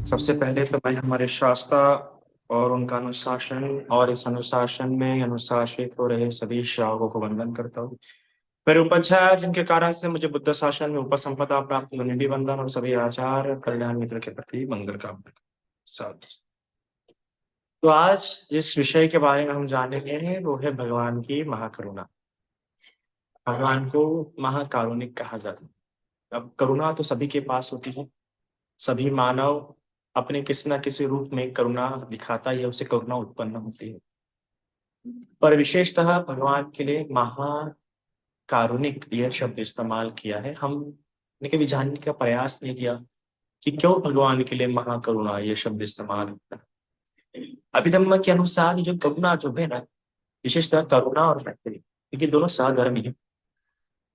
सबसे पहले तो मैं हमारे शास्त्र और उनका अनुशासन और इस अनुशासन में अनुशासित हो रहे सभी श्रावकों को वंदन करता हूँ। मेरे उपाध्याय जिनके कारण से मुझे बुद्ध शासन में उपसंपदा प्राप्त होने भी वंदन और सभी आचार्य कल्याण मित्र के प्रति मंगल कामना साथ। तो आज जिस विषय के बारे में हम जानेंगे वो है भगवान की महाकरुणा। भगवान को महाकारुणिक कहा जाता है। अब करुणा तो सभी के पास होती है। सभी मानव अपने किसी न किसी रूप में करुणा दिखाता ही है, उसे करुणा उत्पन्न होती है। पर विशेषतः भगवान के लिए महाकारुणिक यह शब्द इस्तेमाल किया है। हमने कभी जानने का प्रयास नहीं किया कि क्यों भगवान के लिए महाकरुणा यह शब्द इस्तेमाल होता है। अभिधम्म के अनुसार जो करुणा जो है ना, विशेषतः करुणा और मैत्री, क्योंकि दोनों सहधर्मी है।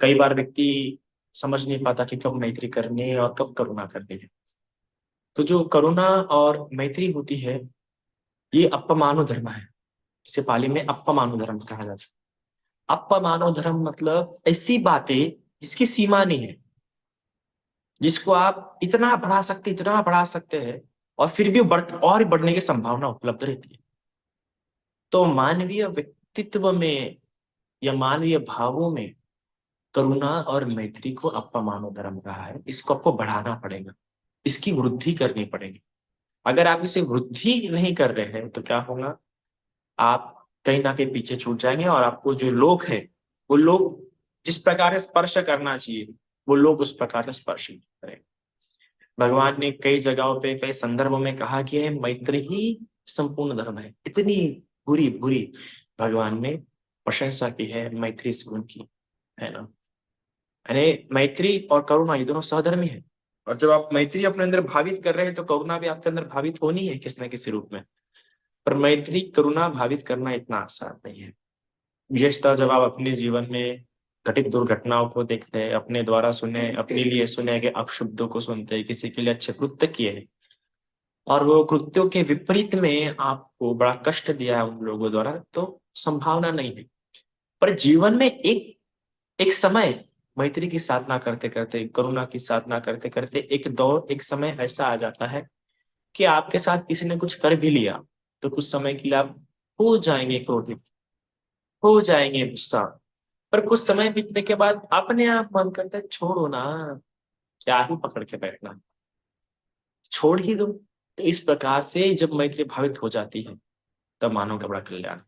कई बार व्यक्ति समझ नहीं पाता कि कब मैत्री करनी है और कब करुणा करनी है। तो जो करुणा और मैत्री होती है ये अपमानो धर्म है। इसे पाली में अपमानो धर्म कहा जाता है। अपमानो धर्म मतलब ऐसी बातें जिसकी सीमा नहीं है, जिसको आप इतना बढ़ा सकते हैं और फिर भी और बढ़ने की संभावना उपलब्ध रहती है। तो मानवीय व्यक्तित्व में या मानवीय भावों में करुणा और मैत्री को अपमानो धर्म कहा है। इसको आपको बढ़ाना पड़ेगा, इसकी वृद्धि करनी पड़ेगी। अगर आप इसे वृद्धि नहीं कर रहे हैं तो क्या होगा, आप कहीं ना कहीं पीछे छूट जाएंगे और आपको जो लोग हैं वो लोग जिस प्रकार से स्पर्श करना चाहिए वो लोग उस प्रकार से स्पर्श नहीं करेंगे। भगवान ने कई जगहों पे कई संदर्भों में कहा कि ये मैत्री ही संपूर्ण धर्म है। इतनी बुरी बुरी भगवान ने प्रशंसा की है मैत्री से उनकी, है ना। यानी मैत्री और करुणा ये दोनों सहधर्मी है। और जब आप मैत्री अपने अंदर भावित कर रहे हैं तो करुणा भी आपके अंदर भावित होनी है किसी न किसी रूप में। पर मैत्री करुणा भावित करना इतना आसान नहीं है। विशेषतः जब आप अपने जीवन में घटित दुर्घटनाओं को देखते हैं, अपने द्वारा सुने अपने लिए सुने गए अपशब्दों को सुनते हैं, किसी के लिए अच्छे कृत्य किए हैं और वो कृत्यों के विपरीत में आपको बड़ा कष्ट दिया है उन लोगों द्वारा, तो संभावना नहीं है। पर जीवन में एक एक समय मैत्री की साधना करते करते, करुणा की साधना करते करते एक दौर एक समय ऐसा आ जाता है कि आपके साथ किसी ने कुछ कर भी लिया तो कुछ समय के लिए आप हो जाएंगे क्रोधित, हो जाएंगे गुस्सा। पर कुछ समय बीतने के बाद अपने आप मन करता है छोड़ो ना, क्या ही पकड़ के बैठना, छोड़ ही दो। तो इस प्रकार से जब मैत्री भावित हो जाती है तब मानव का बड़ा कल्याण।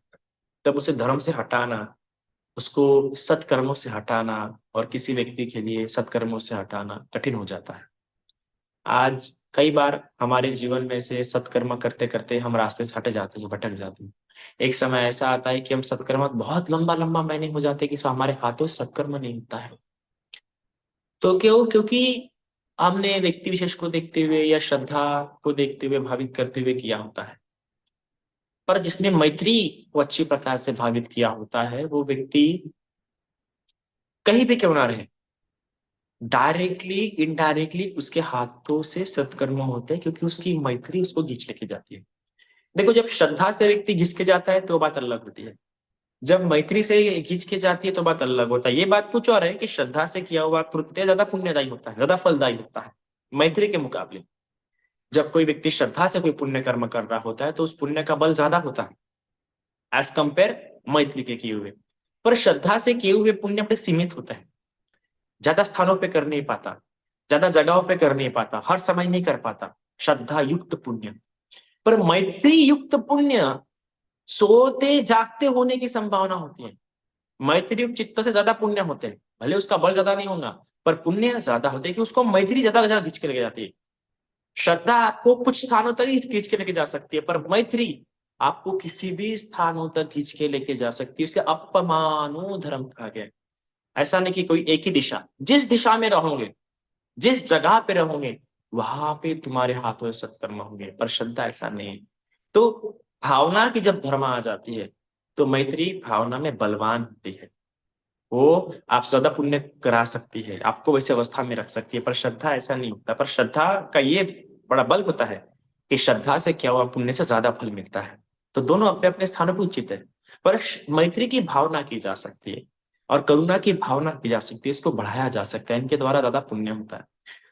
तब उसे धर्म से हटाना, उसको सत्कर्मों से हटाना और किसी व्यक्ति के लिए सत्कर्मों से हटाना कठिन हो जाता है। आज कई बार हमारे जीवन में से सत्कर्म करते करते हम रास्ते से हट जाते हैं, भटक जाते हैं। एक समय ऐसा आता है कि हम सत्कर्म बहुत लंबा लंबा महीने हो जाते हैं कि हमारे हाथों से सत्कर्म नहीं होता है। तो क्यों? क्योंकि हमने व्यक्ति विशेष को देखते हुए या श्रद्धा को देखते हुए भावित करते हुए किया होता है। पर जिसने मैत्री को अच्छी प्रकार से भावित किया होता है वो व्यक्ति कहीं भी क्यों ना रहे, डायरेक्टली इनडायरेक्टली उसके हाथों से सत्कर्म होते हैं, क्योंकि उसकी मैत्री उसको खींच लेके जाती है। देखो, जब श्रद्धा से व्यक्ति घिस के जाता है तो बात अलग होती है, जब मैत्री से खींच के जाती है तो बात अलग होता है। ये बात कुछ और है कि श्रद्धा से किया हुआ कृत्य ज्यादा पुण्यदायी होता है, ज्यादा फलदायी होता है मैत्री के मुकाबले। जब कोई व्यक्ति श्रद्धा से कोई पुण्य कर्म कर रहा होता है तो उस पुण्य का बल ज्यादा होता है एज कंपेयर मैत्री के किए हुए। पर श्रद्धा से किए हुए पुण्य बड़े सीमित होता है, ज्यादा स्थानों पे कर नहीं पाता, ज्यादा जगहों पे कर नहीं पाता, हर समय नहीं कर पाता श्रद्धा युक्त पुण्य। पर मैत्री युक्त पुण्य सोते जागते होने की संभावना होती है। मैत्री युक्त चित्त से ज्यादा पुण्य होते हैं, भले उसका बल ज्यादा नहीं होगा पर पुण्य ज्यादा होते हैं कि उसको मैत्री ज्यादा ज्यादा खींच के लेके जाती है। श्रद्धा आपको कुछ स्थानों तक ही खींच के लेके जा सकती है, पर मैत्री आपको किसी भी स्थानों तक खींच के लेके जा सकती है। उसके अपमानो धर्म कहा गया है। ऐसा नहीं कि कोई एक ही दिशा, जिस दिशा में रहोगे, जिस जगह पे रहोगे वहां पे तुम्हारे हाथों से सत्कर्म होंगे। पर श्रद्धा ऐसा नहीं है। तो भावना की जब धर्म आ जाती है तो मैत्री भावना में बलवान होती है, वो आप ज्यादा पुण्य करा सकती है, आपको वैसे अवस्था में रख सकती है। पर श्रद्धा ऐसा नहीं होता। पर श्रद्धा का ये बड़ा बल होता है कि श्रद्धा से क्या हुआ पुण्य से ज्यादा फल मिलता है। तो दोनों अपने अपने स्थानों पर उचित है। पर मैत्री की भावना की जा सकती है और करुणा की भावना की जा सकती है, इसको बढ़ाया जा सकता है, इनके द्वारा ज्यादा पुण्य होता है।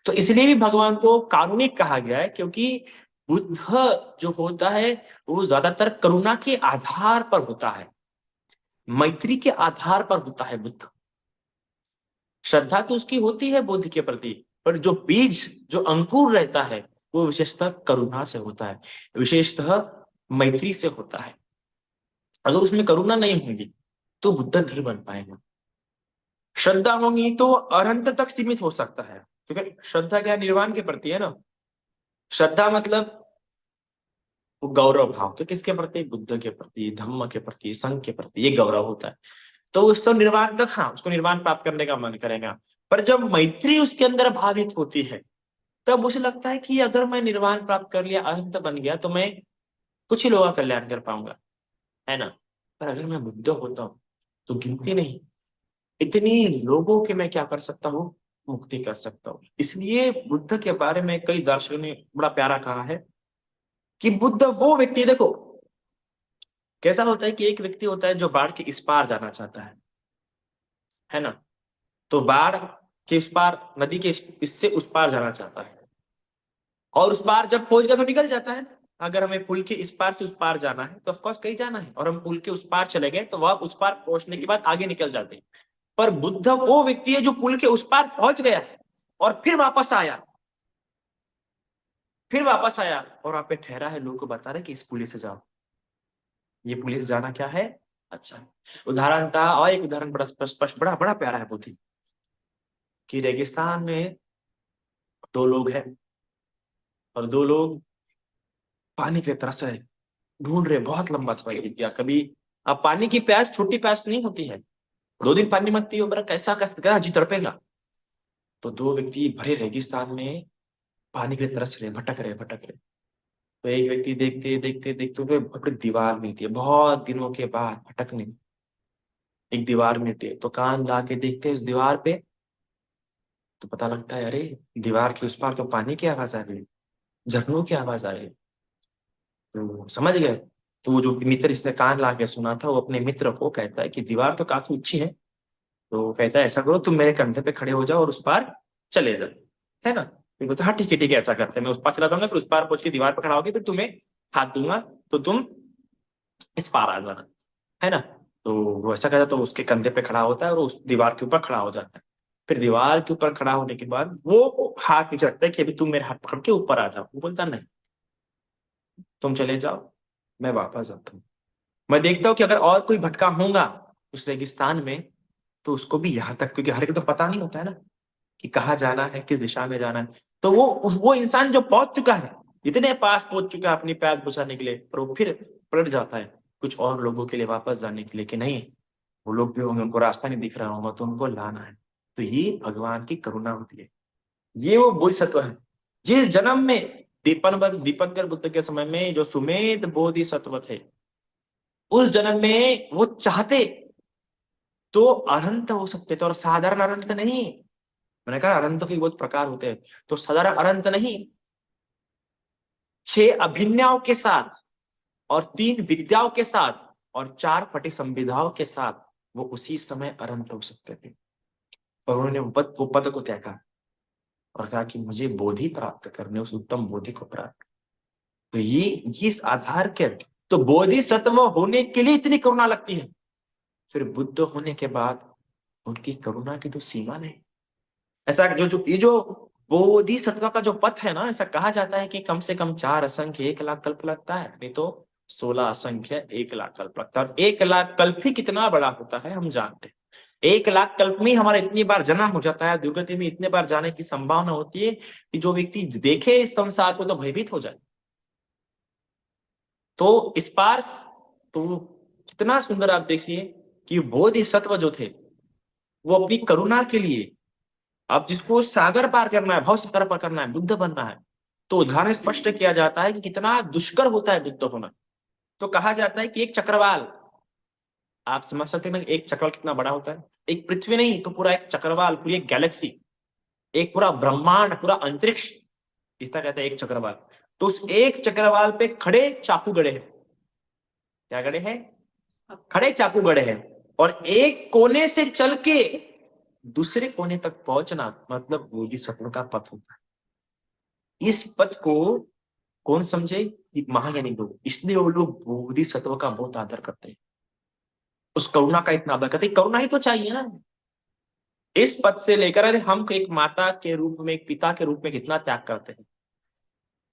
तो इसलिए भी भगवान को कारुणिक कहा गया है, क्योंकि बुद्ध जो होता है वो ज्यादातर करुणा के आधार पर होता है, मैत्री के आधार पर होता है बुद्ध। श्रद्धा तो उसकी होती है बुद्ध के प्रति, पर जो बीज, जो अंकुर रहता है वो विशेषतः करुणा से होता है, विशेषतः मैत्री से होता है। अगर उसमें करुणा नहीं होगी तो बुद्ध नहीं बन पाएगा। श्रद्धा होगी तो अनंत तक सीमित हो सकता है, क्योंकि श्रद्धा क्या निर्वाण के प्रति है ना। श्रद्धा मतलब वो गौरव भाव, तो किसके प्रति? बुद्ध के प्रति, धम्म के प्रति, संघ के प्रति, ये गौरव होता है। तो उसको निर्वाण तक, हाँ, उसको निर्वाण प्राप्त करने का मन करेगा। पर जब मैत्री उसके अंदर भावित होती है तब उसे लगता है कि अगर मैं निर्वाण प्राप्त कर लिया, अनंत बन गया, तो मैं कुछ ही लोगों का कल्याण कर पाऊंगा, है ना। पर अगर मैं बुद्ध होता हूँ तो गिनती नहीं, इतनी लोगों के मैं क्या कर सकता हूँ, मुक्ति कर सकता हूँ। इसलिए बुद्ध के बारे में कई दर्शकों ने बड़ा प्यारा कहा है कि बुद्ध वो व्यक्ति, देखो कैसा होता है कि एक व्यक्ति होता है जो बाढ़ के इस पार जाना चाहता है ना। तो बाढ़ के इस पार, नदी के इससे उस पार जाना चाहता है, और उस पार जब पहुंच गया तो निकल जाता है ना। अगर हमें पुल के इस पार से उस पार जाना है तो ऑफकोर्स कहीं जाना है, और हम पुल के उस पार चले गए तो वह उस पार पहुंचने के बाद आगे निकल जाते हैं। पर बुद्ध वो व्यक्ति है जो पुल के उस पार पहुंच गया और फिर वापस आया, और वहां पे ठहरा है, लोगों को बता रहे कि इस पुलिस से जाओ, ये पुलिस जाना क्या है, अच्छा। उदाहरण था, और एक उदाहरण बड़ा स्पष्ट, बड़ा बड़ा प्यारा है बुद्धि, कि रेगिस्तान में दो लोग हैं, और दो लोग पानी के तरस रहे, ढूंढ रहे, बहुत लंबा समय बीत गया। कभी, अब पानी की प्यास छोटी प्यास नहीं होती है, 2 दिन पानी मत पियो, बड़ा कैसा कैसा जी तड़पेगा। तो दो व्यक्ति भरे रेगिस्तान में पानी के लिए तरस रहे, भटक रहे। तो एक व्यक्ति देखते देखते देखते हुए बड़ी दीवार मिलती है, बहुत दिनों के बाद भटकने, एक दीवार मिलती है। तो कान ला के देखते हैं उस दीवार पे, तो पता लगता है, अरे दीवार के उस पार तो पानी की आवाज आ रही है, झरनों की आवाज आ रही है। तो समझ गए। तो वो जो मित्र, इसने कान ला के सुना था, वो अपने मित्र को कहता है कि दीवार तो काफी ऊंची है, तो कहता है ऐसा करो, तुम मेरे कंधे पे खड़े हो जाओ और उस पार चले जाओ, है ना। फिर बोलते हाँ ठीक है, ऐसा करते हैं, मैं उस पार चला जाऊंगा, फिर उस पार पहुंच के दीवार पर खड़ा होकर फिर तुम्हें हाथ दूंगा, तो तुम इस पार आ जाना, है ना। तो वो ऐसा कहता, तो उसके कंधे पे खड़ा होता है और उस दीवार के ऊपर खड़ा हो जाता है। फिर दीवार के ऊपर खड़ा होने के बाद वो हाथ नीचे रखता है कि अभी तुम मेरे हाथ पकड़ के ऊपर आ जाओ। वो बोलता नहीं, तुम चले जाओ, मैं वापस आता हूँ। मैं देखता हूँ कि अगर और कोई भटका होगा उस रेगिस्तान में तो उसको भी यहाँ तक, क्योंकि हर एक तो पता नहीं होता है ना कि कहाँ जाना है, किस दिशा में जाना है। तो वो इंसान जो पहुंच चुका है, इतने पास पहुंच चुका है अपनी प्यास बुझाने के लिए, पर वो फिर पलट जाता है कुछ और लोगों के लिए वापस जाने के लिए, कि नहीं, वो लोग भी होंगे, उनको रास्ता नहीं दिख रहा होगा, तो उनको लाना है। तो ये भगवान की करुणा होती है, ये वो बोधिसत्व है। जिस जन्म में दीपनकर बुद्ध के समय में जो सुमेध बोधिसत्व थे, उस जन्म में वो चाहते तो अनंत हो सकते थे, और साधारण अनंत नहीं। मैंने कहा अनंत के बहुत प्रकार होते हैं, तो साधारण अनंत नहीं, 6 अभिज्ञाओं के साथ, और 3 विद्याओं के साथ, और 4 पटी संविधाओं के साथ वो उसी समय अनंत हो सकते थे। और उन्होंने वो पद को त्यागा और कहा कि मुझे बोधि प्राप्त करने, उस उत्तम बोधि को प्राप्त। तो ये इस आधार के, तो बोधि सत्व होने के लिए इतनी करुणा लगती है, फिर बुद्ध होने के बाद उनकी करुणा की तो सीमा नहीं। ऐसा जो जो ये जो बोधि सत्व का जो पथ है ना, ऐसा कहा जाता है कि कम से कम 4 असंख्य 1 लाख कल्प लगता है, नहीं तो 16 असंख्य 1 लाख कल्प लगता है। 1 लाख कल्प ही कितना बड़ा होता है हम जानते हैं। 1 लाख कल्प में हमारा इतनी बार जन्म हो जाता है, दुर्गति में इतने बार जाने की संभावना होती है कि जो व्यक्ति देखे इस संसार को तो भयभीत हो जाए। तो इस पार तो कितना सुंदर आप देखिए कि बोधिसत्व जो थे वो अपनी करुणा के लिए, अब जिसको सागर पार करना है, भव सागर पार करना है, बुद्ध बनना है, तो उदाहरण स्पष्ट किया जाता है कि कितना दुष्कर होता है बुद्ध होना। तो कहा जाता है कि एक चक्रवाल, आप समझ सकते हैं ना, एक चक्रवाल कितना बड़ा होता है। एक पृथ्वी नहीं तो पूरा एक चक्रवाल, पूरी एक गैलेक्सी, एक पूरा ब्रह्मांड, पूरा अंतरिक्ष, इसका कहते हैं एक चक्रवाल। तो उस एक चक्रवाल पे खड़े चाकू गड़े हैं, क्या गड़े हैं, खड़े चाकू गड़े हैं। और एक कोने से चल के दूसरे कोने तक पहुंचना मतलब बोधिसत्व का पथ होता है। इस पथ को कौन समझे? महाज्ञानी लोग। इसलिए वो लोग बोधिसत्व का बहुत आदर करते हैं, उस करुणा का इतना आदर करते हैं। करुणा ही तो चाहिए ना। इस पद से लेकर, अरे हम एक माता के रूप में, एक पिता के रूप में कितना त्याग करते हैं।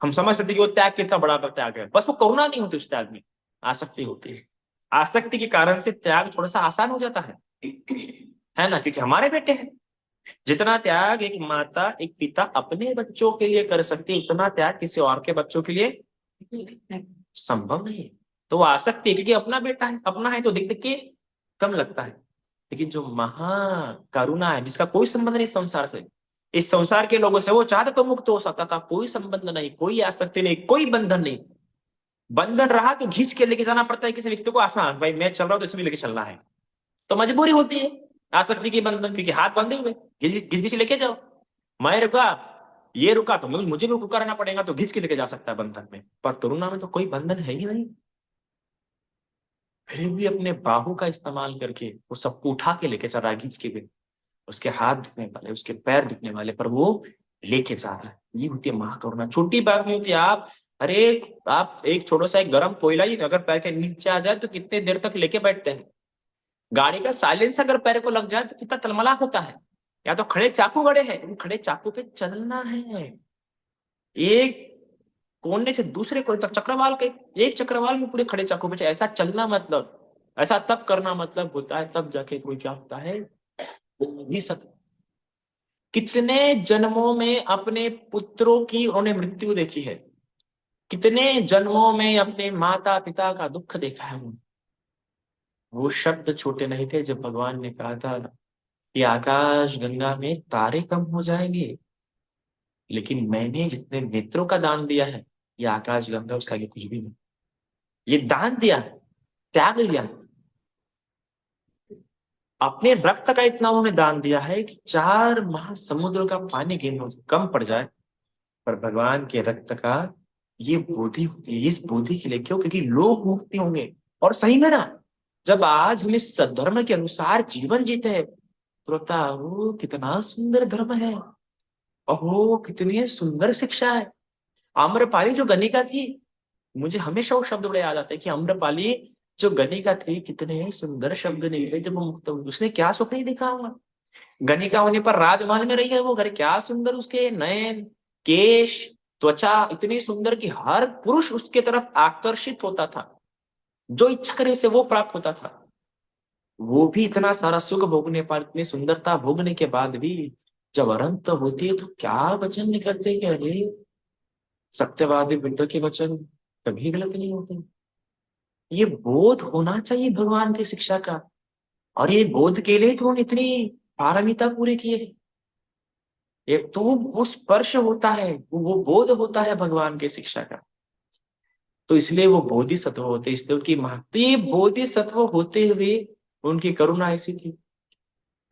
हम समझ सकते हैं कि वो त्याग कितना बड़ा त्याग है, बस वो करुणा नहीं होती उस त्याग में, आसक्ति होती है। आसक्ति के कारण से त्याग थोड़ा सा आसान हो जाता है ना, क्योंकि हमारे बेटे हैं। जितना त्याग एक माता, एक पिता अपने बच्चों के लिए कर सकती है, उतना त्याग किसी और के बच्चों के लिए संभव नहीं है। तो वो आसक्ति है, क्योंकि अपना बेटा है, अपना है तो दिख दिख के कम लगता है। लेकिन जो महाकरुणा है, जिसका कोई संबंध नहीं संसार से, इस संसार के लोगों से वो चाहता तो मुक्त हो सकता था, कोई संबंध नहीं, कोई आसक्ति नहीं, कोई बंधन नहीं। बंधन रहा तो खींच के लेके जाना पड़ता है किसी व्यक्ति को, आसान भाई मैं चल रहा हूँ तो इसमें लेके चलना है, तो मजबूरी होती है आसक्ति की बंधन, क्योंकि हाथ बंधे हुए, घिस घिस लेके जाओ। मैं रुका, ये रुका तो मुझे भी रुका रहना पड़ेगा, तो घिंच के लेके जा सकता है बंधन में। पर करुणा में तो कोई बंधन है ही नहीं, फिर भी अपने बाहू का इस्तेमाल करके वो सबको उठा के लेके चल रहा है, घींच के भी। उसके हाथ दुखने वाले, उसके पैर दुखने वाले, पर वो लेके जा रहा है। ये होती है महाकरुणा, छोटी बात नहीं होती। अरे आप एक छोटा सा एक गर्म कोयला ही अगर पैर के नीचे आ जाए तो कितने देर तक लेके बैठते हैं। गाड़ी का साइलेंस अगर पैर को लग जाए तो कितना तलमला होता है। या तो खड़े चाकू गड़े हैं, उन खड़े चाकू पे चलना है, एक कोने से दूसरे कोने तक चक्रवाल के, एक चक्रवाल में पूरे खड़े चाकू पे ऐसा चलना, मतलब ऐसा तब करना मतलब होता है, तब जाके कोई क्या होता है, वो भी सत्य। कितने जन्मों में अपने पुत्रों की उन्होंने मृत्यु देखी है, कितने जन्मों में अपने माता पिता का दुख देखा है उन्होंने। वो शब्द छोटे नहीं थे जब भगवान ने कहा था कि आकाश गंगा में तारे कम हो जाएंगे, लेकिन मैंने जितने नेत्रों का दान दिया है, ये आकाश गंगा उसका आगे कुछ भी नहीं। ये दान दिया है, त्याग दिया है। अपने रक्त का इतना उन्होंने दान दिया है कि 4 महासमुद्र का पानी गिन कम पड़ जाए, पर भगवान के रक्त का ये बोधि होती है। इस बोधि के लिए क्यों? क्योंकि लोग मुक्ति होंगे। और सही में ना, जब आज हम इस सद्धर्म के अनुसार जीवन जीते हैं तो लगता है वो कितना सुंदर धर्म है, ओहो कितनी सुंदर शिक्षा है। आम्रपाली जो गणिका थी, मुझे हमेशा वो शब्द बड़े याद आते हैं कि आम्रपाली जो गणिका थी, कितने सुंदर शब्द निकले जब वो मुक्त हुई। उसने क्या सुख नहीं देखा होगा, गणिका होने पर राजमहल में रही है वो, घर क्या सुंदर उसके नयन, केश, त्वचा इतनी सुंदर कि हर पुरुष उसके तरफ आकर्षित होता था, जो इच्छा करे उसे वो प्राप्त होता था। वो भी इतना सारा सुख भोगने पर, इतनी सुंदरता भोगने के बाद भी जब अनंत होती है तो क्या वचन निकलते हैं कि अरे सत्यवादी बुद्ध के वचन कभी गलत नहीं होते। ये बोध होना चाहिए भगवान की शिक्षा का, और ये बोध के लिए तो उन्होंने इतनी पारमिता पूरी की है। एक तो वो स्पर्श होता है, वो बोध होता है भगवान की शिक्षा का, तो इसलिए वो बोधिसत्व होते, इसलिए उनकी महती बोधिसत्व होते हुए उनकी करुणा ऐसी थी।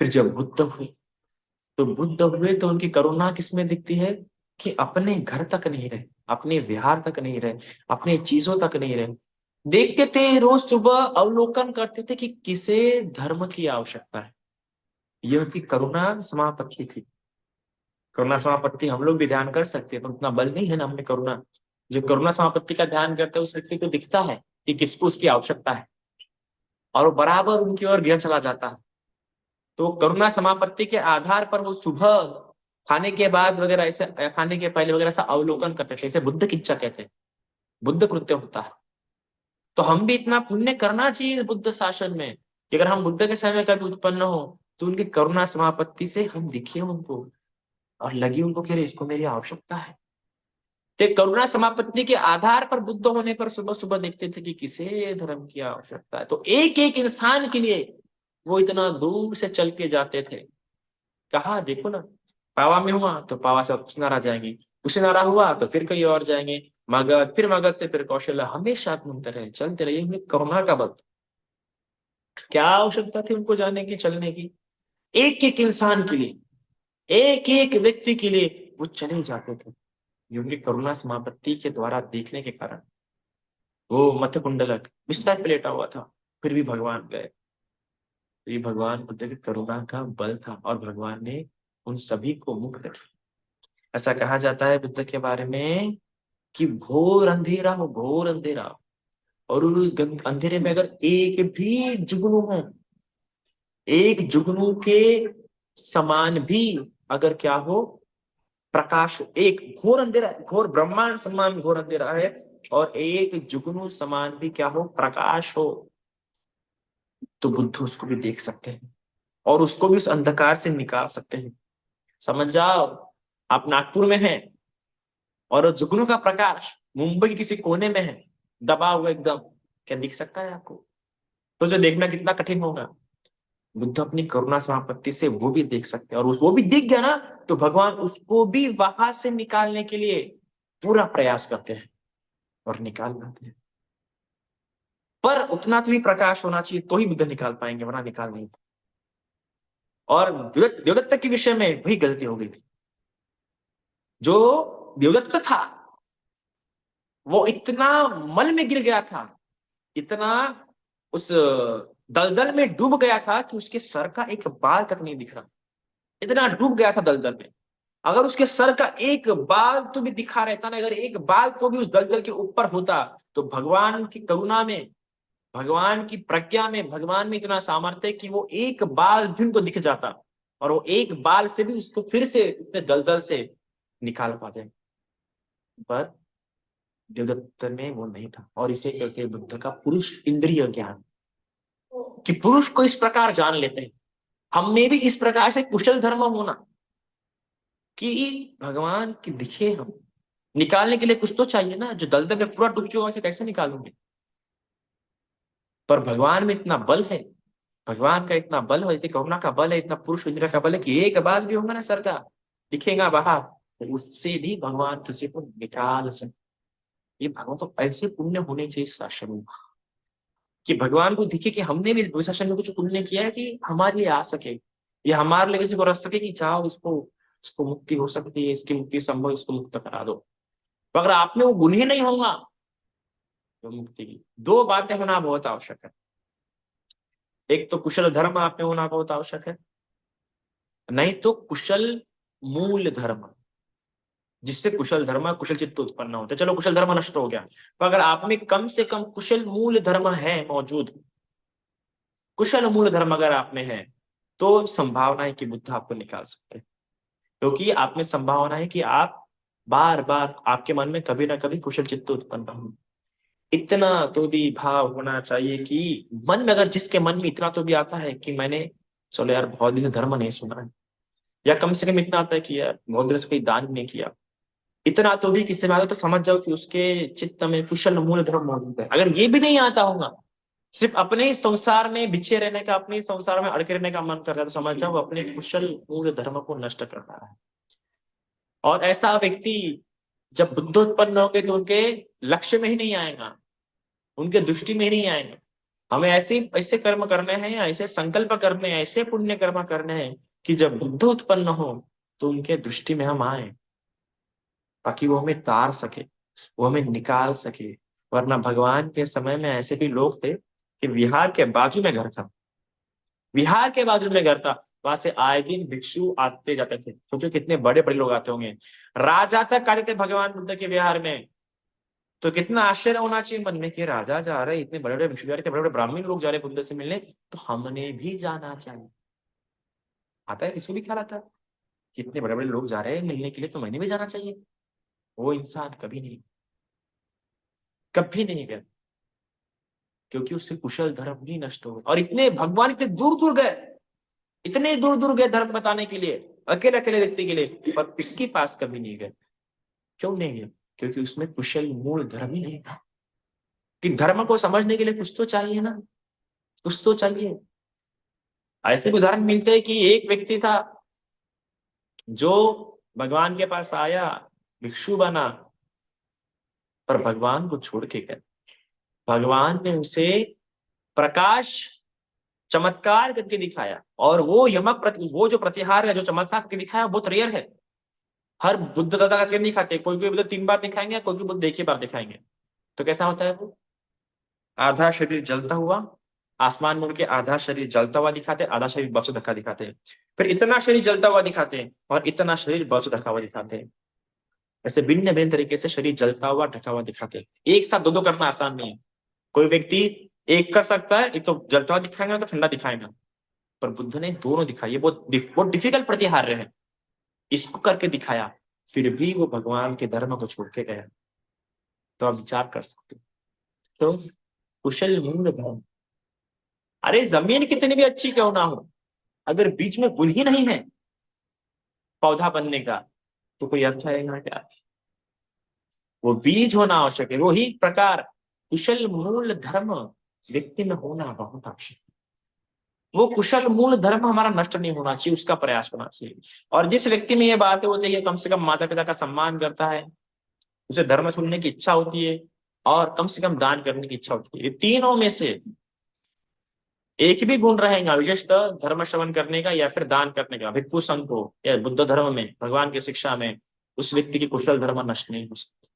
फिर जब बुद्ध हुए, तो बुद्ध हुए तो उनकी करुणा किसमें दिखती है कि अपने घर तक नहीं रहे, अपने विहार तक नहीं रहे, अपने चीजों तक नहीं रहे। देखते थे रोज सुबह, अवलोकन करते थे कि किसे धर्म की आवश्यकता है। ये उनकी करुणा समापत्ति थी। करुणा समापत्ति हम लोग भी ध्यान कर सकते हैं, पर उतना बल नहीं है ना हमने करुणा। जो करुणा समापत्ति का ध्यान करता है उस व्यक्ति को दिखता है कि किसको उसकी आवश्यकता है, और वो बराबर उनकी ओर गिर चला जाता है। तो करुणा समापत्ति के आधार पर वो सुबह खाने के बाद वगैरह ऐसे, खाने के पहले वगैरह ऐसा अवलोकन करते थे, इसे बुद्ध किच्चा कहते हैं, बुद्ध कृत्य होता है। तो हम भी इतना पुण्य करना चाहिए बुद्ध शासन में कि अगर हम बुद्ध के समय में कभी उत्पन्न हो तो उनकी करुणा समापत्ति से हम दिखे उनको, और लगी उनको कि इसको मेरी आवश्यकता है। तो करुणा समापत्ति के आधार पर बुद्ध होने पर सुबह सुबह देखते थे कि किसे धर्म की आवश्यकता है, तो एक एक इंसान के लिए वो इतना दूर से चल के जाते थे। कहा देखो ना, पावा में हुआ तो पावा से कुशिनारा जाएंगे, कुशिनारा हुआ तो फिर कहीं और जाएंगे, मगध, फिर मगध से फिर कौशल्या, हमेशा घूमते रहे, चलते रहे। हमें करुणा का बल, क्या आवश्यकता थी उनको जाने की, चलने की। एक एक इंसान के लिए, एक एक व्यक्ति के लिए वो चले जाते थे। ये उनकी करुणा समापत्ति के द्वारा देखने के कारण। वो मथ कुंडलक बिस्तर पे लेटा हुआ था, फिर भी भगवान गए। तो ये भगवान बुद्ध की करुणा का बल था, और भगवान ने उन सभी को मुक्त किया। ऐसा कहा जाता है बुद्ध के बारे में कि घोर अंधेरा हो, घोर अंधेरा, और उस अंधेरे में अगर एक भी जुगनू हो, एक जुगनू के समान भी अगर क्या हो, प्रकाश हो, एक घोर अंधेरा, घोर ब्रह्मांड समान घोर अंधेरा है, और एक जुगनू समान भी क्या हो, प्रकाश हो, तो बुद्ध उसको भी देख सकते हैं और उसको भी उस अंधकार से निकाल सकते हैं। समझ जाओ, आप नागपुर में हैं और जुगनू का प्रकाश मुंबई के किसी कोने में है, दबा हुआ एकदम, क्या दिख सकता है आपको? तो जो देखना कितना कठिन होगा, बुद्ध अपनी करुणा समापत्ति से वो भी देख सकते हैं, और वो भी दिख गया ना, तो भगवान उसको भी वहां से निकालने के लिए पूरा प्रयास करते हैं और निकाल पाते हैं। पर उतना तो ही प्रकाश होना चाहिए तो ही बुद्ध निकाल पाएंगे, वरना निकाल नहीं। और देवदत्त के विषय में वही गलती हो गई थी। जो देवदत्त था वो इतना मल में गिर गया था, इतना उस दलदल में डूब गया था कि उसके सर का एक बाल तक नहीं दिख रहा, इतना डूब गया था दलदल में। अगर उसके सर का एक बाल तो भी दिखा रहता ना, अगर एक बाल तो भी उस दलदल के ऊपर होता, तो भगवान की करुणा में, भगवान की प्रज्ञा में, भगवान में इतना सामर्थ्य कि वो एक बाल भी उनको दिख जाता, और वो एक बाल से भी उसको फिर से उतने दलदल से निकाल पाते। पर देवदत्त में वो नहीं था, और इसे कहते हैं बुद्ध का पुरुष इंद्रिय ज्ञान, कि पुरुष को इस प्रकार जान लेते हैं। हम में भी इस प्रकार से कुशल धर्म होना कि भगवान की दिखे, हम निकालने के लिए कुछ तो चाहिए ना, जो दलदल में पूरा डूब चुका है, उसे कैसे निकालूंगे? पर भगवान में इतना बल है, भगवान का इतना बल है, इतनी करुणा का बल है, इतना पुरुष इंद्र का बल है कि एक बाल भी होगा ना सर का, दिखेगा बाहर, तो उससे भी भगवान किसी को निकाल सकते। ये भगवान को ऐसे पुण्य होने चाहिए शासन में, कि भगवान को दिखे कि हमने भी इस शासन में कुछ पुण्य किया है कि हमारे लिए आ सके, ये हमारे लिए किसी को रख सके कि जाओ इसको, इसको मुक्ति हो सकती है, इसकी मुक्ति संभव, इसको मुक्त करा दो। तो अगर आप में वो गुण ही नहीं होगा, तो मुक्ति की दो बातें होना बहुत आवश्यक है। एक तो कुशल धर्म आप में होना बहुत आवश्यक है, नहीं तो कुशल मूल धर्म, जिससे कुशल धर्म, कुशल चित्त उत्पन्न होते। चलो कुशल धर्म नष्ट हो गया, तो अगर आप में कम से कम कुशल मूल धर्म है मौजूद, कुशल मूल धर्म अगर आप में है, तो संभावना है कि बुद्ध आपको निकाल सकते हैं। क्योंकि आप में संभावना है कि आप बार बार आपके मन में कभी ना कभी कुशल चित्त उत्पन्न हो। इतना तो भी भाव होना चाहिए कि मन में, अगर जिसके मन में इतना तो भी आता है कि मैंने, चलो यार बहुत दिन से धर्म नहीं सुना है, या कम से कम इतना आता है कि यार बहुत दिन से कोई दान नहीं किया, इतना तो भी किसी में आता, तो समझ जाओ कि उसके चित्त में कुशल मूल धर्म मौजूद है। अगर ये भी नहीं आता होगा, सिर्फ अपने ही संसार में बिछे रहने का, अपने ही संसार में अड़के रहने का मन कर रहा है, तो समझ जाओ वो अपने कुशल मूल धर्म को नष्ट कर रहा है। और ऐसा व्यक्ति जब बुद्ध उत्पन्न होंगे तो उनके लक्ष्य में ही नहीं आएगा, उनके दृष्टि में ही नहीं आएगा। हमें ऐसे ऐसे कर्म करने हैं, या ऐसे संकल्प करने हैं, ऐसे पुण्य कर्म करने हैं कि जब बुद्ध उत्पन्न हो तो उनके दृष्टि में हम आए, ताकि वो हमें तार सके, वो हमें निकाल सके। वरना भगवान के समय में ऐसे भी लोग थे कि विहार के बाजू में घर था, विहार के बाजू में घर था, वहां से आए दिन भिक्षु आते जाते थे। सोचो कितने बड़े बड़े लोग आते होंगे, राजा तक आते थे भगवान बुद्ध के विहार में। तो कितना आश्चर्य होना चाहिए मन में कि राजा जा रहे, इतने बड़े बड़े भिक्षु जा रहे, इतने बड़े बड़े ब्राह्मण लोग जा रहे बुद्ध से मिलने, तो हमने भी जाना चाहिए। आता है, किसको भी ख्याल आता है कि इतने बड़े बड़े लोग जा रहे हैं मिलने के लिए, तो मैंने भी जाना चाहिए। वो इंसान कभी नहीं, कभी नहीं गया, क्योंकि उससे कुशल धर्म ही नष्ट हो गए। और इतने भगवान इतने दूर दूर गए, इतने दूर दूर गए धर्म बताने के लिए, अकेले अकेले व्यक्ति के लिए, पर उसके पास कभी नहीं गए। क्यों नहीं गए? क्योंकि उसमें कुशल मूल धर्म ही नहीं था। कि धर्म को समझने के लिए कुछ तो चाहिए ना, कुछ तो चाहिए। ऐसे भी उदाहरण मिलते हैं कि एक व्यक्ति था जो भगवान के पास आया, भिक्षु बना, पर भगवान को छोड़ के गया। भगवान ने उसे प्रकाश चमत्कार करके दिखाया, और वो वो जो प्रतिहार है, जो चमत्कार करके दिखाया, बहुत रेयर है। हर बुद्ध ज्यादा करके नहीं दिखाते, कोई कोई बुद्ध 3 बार दिखाएंगे, कोई कोई बुद्ध एक ही बार दिखाएंगे। तो कैसा होता है वो, आधा शरीर जलता हुआ आसमान में उनके, आधा शरीर जलता हुआ दिखाते, आधा शरीर बर्फ से ढका दिखाते हैं, फिर इतना शरीर जलता हुआ दिखाते हैं और इतना शरीर बर्फ से ढका हुआ दिखाते हैं। ऐसे भिन्न भिन्न तरीके से शरीर जलता हुआ ढका हुआ दिखाते हैं। एक साथ दो दो करना आसान नहीं है। कोई व्यक्ति एक कर सकता है, एक तो जलता हुआ दिखाएगा तो ठंडा दिखाएगा, पर बुद्ध ने दोनों दिखाई। ये बहुत डिफिकल्ट प्रतिहार्य है, इसको करके दिखाया, फिर भी वो भगवान के धर्म को छोड़ के गया। तो आप विचार कर सकते हो। तो कुशल मूल धर्म, अरे जमीन कितनी भी अच्छी क्यों ना हो, अगर बीच में गुण ही नहीं है पौधा बनने का, तो कोई अर्थ आएगा क्या? वो बीज होना आवश्यक है। वही प्रकार कुशल मूल धर्म व्यक्ति में होना बहुत आवश्यक है। वो कुशल मूल धर्म हमारा नष्ट नहीं होना चाहिए, उसका प्रयास होना चाहिए। और जिस व्यक्ति में ये बात होती है, कम से कम माता पिता का सम्मान करता है, उसे धर्म सुनने की इच्छा होती है, और कम से कम दान करने की इच्छा होती है, ये तीनों में से एक भी गुण रहेगा, विशेषतः धर्म श्रवण करने का या फिर दान करने का, भिक्षु संघ को या बुद्ध धर्म में, भगवान की शिक्षा में, उस व्यक्ति की कुशल धर्म नष्ट नहीं हो सकता।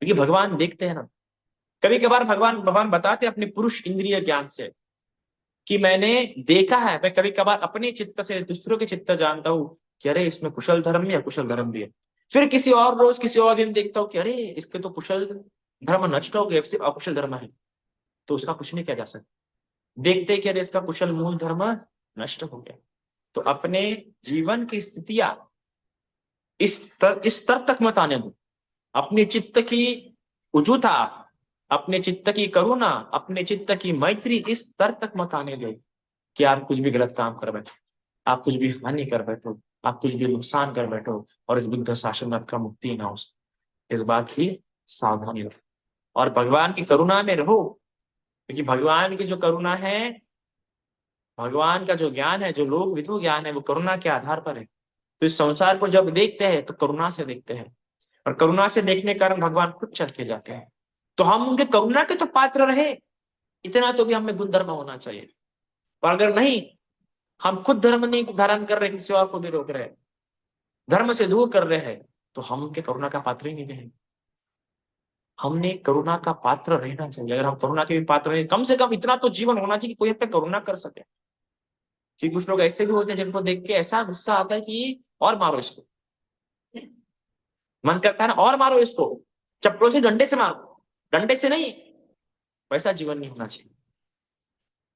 क्योंकि भगवान देखते हैं ना, कभी कभार भगवान भगवान बताते अपने पुरुष इंद्रिय ज्ञान से कि मैंने देखा है, मैं कभी कभार अपने चित्त से दूसरों के चित्त जानता हूँ कि अरे इसमें कुशल धर्म भी है, कुशल धर्म भी है। फिर किसी और रोज किसी और दिन देखता हूँ कि अरे इसके तो कुशल धर्म नष्ट हो गए, सिर्फ अकुशल धर्म है, तो उसका कुछ नहीं किया जा सकता। देखते कि अरे इसका कुशल मूल धर्म नष्ट हो गया। तो अपने जीवन की स्थितियां इस स्तर तक मत आने दो। अपने चित्त की उजुता, अपने चित्त की करुणा, अपने चित्त की मैत्री इस स्तर तक मत आने दो कि आप कुछ भी गलत काम कर बैठो, आप कुछ भी हानि कर बैठो, आप कुछ भी नुकसान कर बैठो, और इस बुद्ध शासन में आपका मुक्ति ना हो सके। इस बात की सावधानी रखो और भगवान की करुणा में रहो। क्योंकि भगवान की जो करुणा है, भगवान का जो ज्ञान है, जो लोक विदु ज्ञान है, वो करुणा के आधार पर है। तो इस संसार को जब देखते हैं तो करुणा से देखते हैं, और करुणा से देखने के कारण भगवान खुद चल के जाते हैं। तो हम उनके करुणा के तो पात्र रहे, इतना तो भी हमें गुण धर्म होना चाहिए। और अगर नहीं, हम खुद धर्म नहीं धारण कर रहे, किसी और को भी रोक रहे, धर्म से दूर कर रहे हैं, तो हम उनके करुणा का पात्र ही नहीं रहे। हमने करुणा का पात्र रहना चाहिए। अगर हम करुणा के भी पात्र हैं, कम से कम इतना तो जीवन होना चाहिए कि कोई हम पे करुणा कर सके। कि कुछ लोग ऐसे भी होते हैं जिनको देख के ऐसा गुस्सा आता है कि और मारो इसको, मन करता है ना और मारो इसको, चप्पलों से डंडे से मारो, डंडे से नहीं। वैसा जीवन नहीं होना चाहिए।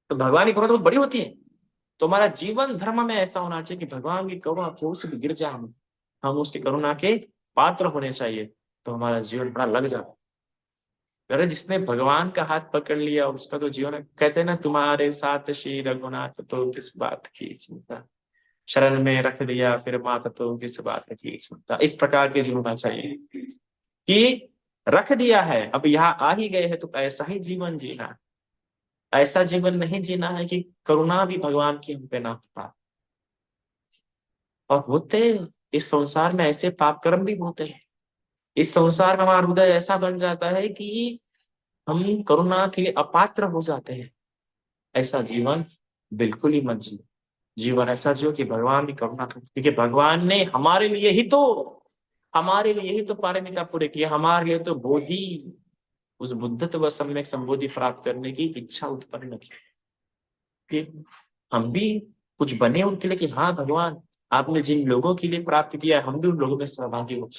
तो भगवान की करुणा तो बहुत बड़ी होती है। तो हमारा जीवन धर्म में ऐसा होना चाहिए कि भगवान की करुणा थोड़ी सी भी गिर जाए, हम उसकी करुणा के पात्र होने चाहिए, तो हमारा जीवन बड़ा लग जाता है। अरे जिसने भगवान का हाथ पकड़ लिया उसका तो जीवन, कहते हैं ना, तुम्हारे साथ श्री रघुनाथ तो किस बात की चिंता, शरण में रख दिया फिर माता तो किस बात की चिंता। इस प्रकार के जीवन होना चाहिए कि रख दिया है, अब यहाँ आ ही गए हैं तो ऐसा ही जीवन जीना है। ऐसा जीवन नहीं जीना है कि करुणा भी भगवान की हम पे ना हो पाए। और होते इस संसार में ऐसे पाप कर्म भी होते हैं, इस संसार में हमारा हृदय ऐसा बन जाता है कि हम करुणा के लिए अपात्र हो जाते हैं। ऐसा जीवन बिल्कुल ही मत जियो। जीवन ऐसा जियो कि भगवान की करुणा कर, क्योंकि भगवान ने हमारे लिए ही तो पारमिता पूरे किया, हमारे लिए तो बोधि, उस बुद्धत्व व सम्यक संबोधि प्राप्त करने की इच्छा उत्पन्न की कि हम भी कुछ बने उनके लिए, कि हाँ भगवान आपने जिन लोगों के लिए प्राप्त किया है हम भी उन लोगों में सहभागी हो,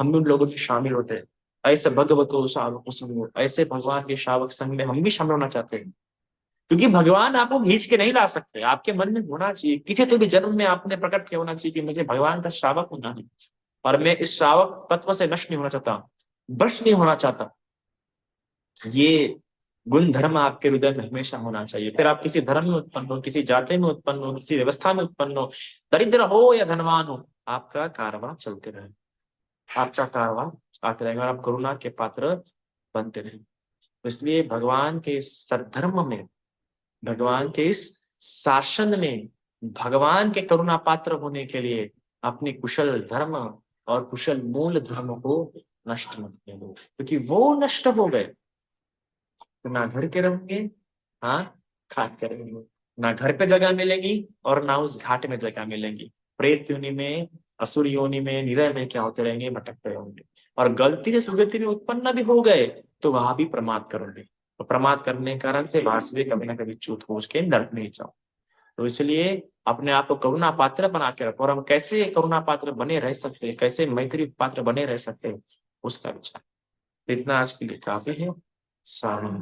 हम भी उन लोगों में शामिल होते हैं। ऐसे भगवतो शावक संग, ऐसे भगवान के शावक संग में हम भी शामिल होना चाहते हैं। क्योंकि भगवान आपको खींच के नहीं ला सकते, आपके मन में होना चाहिए, किसी तो भी जन्म में आपने प्रकट किया होना चाहिए कि मुझे भगवान का श्रावक होना है, और मैं इस श्रावक तत्व से नष्ट नहीं होना चाहता, भ्रष्ट नहीं होना चाहता। ये गुण धर्म आपके हृदय में हमेशा होना चाहिए। फिर आप किसी धर्म में उत्पन्न हो, किसी जाति में उत्पन्न हो, किसी व्यवस्था में उत्पन्न हो, दरिद्र हो या धनवान हो, आपका कारवां चलते रहे, आपका कारवां आते रहेगा, और आप करुणा के पात्र बनते रहे। तो इसलिए भगवान के सद्धर्म में, भगवान के इस शासन में, भगवान के करुणा पात्र होने के लिए अपने कुशल धर्म और कुशल मूल धर्म को नष्ट मत करो, क्योंकि वो नष्ट हो गए तो ना घर के रहेंगे, हाँ घाट के रहेंगे, ना घर पे जगह मिलेगी और ना उस घाट में जगह मिलेगी। प्रेत योनि में, असुर योनि में, निरय में क्या होते रहेंगे, भटकते रहेंगे। और गलती से सुगति में उत्पन्न भी हो गए तो वहां भी प्रमाद करोगे, तो प्रमाद करने के कारण से वहां से भी कभी ना कभी च्युत हो के नरक में जाओ। तो इसलिए अपने आप को करुणा पात्र बना के रखो, और हम कैसे करुणा पात्र बने रह सकते हैं, कैसे मैत्री पात्र बने रह सकते हैं, उसका विचार। तो इतना आज के लिए काफी है। सावन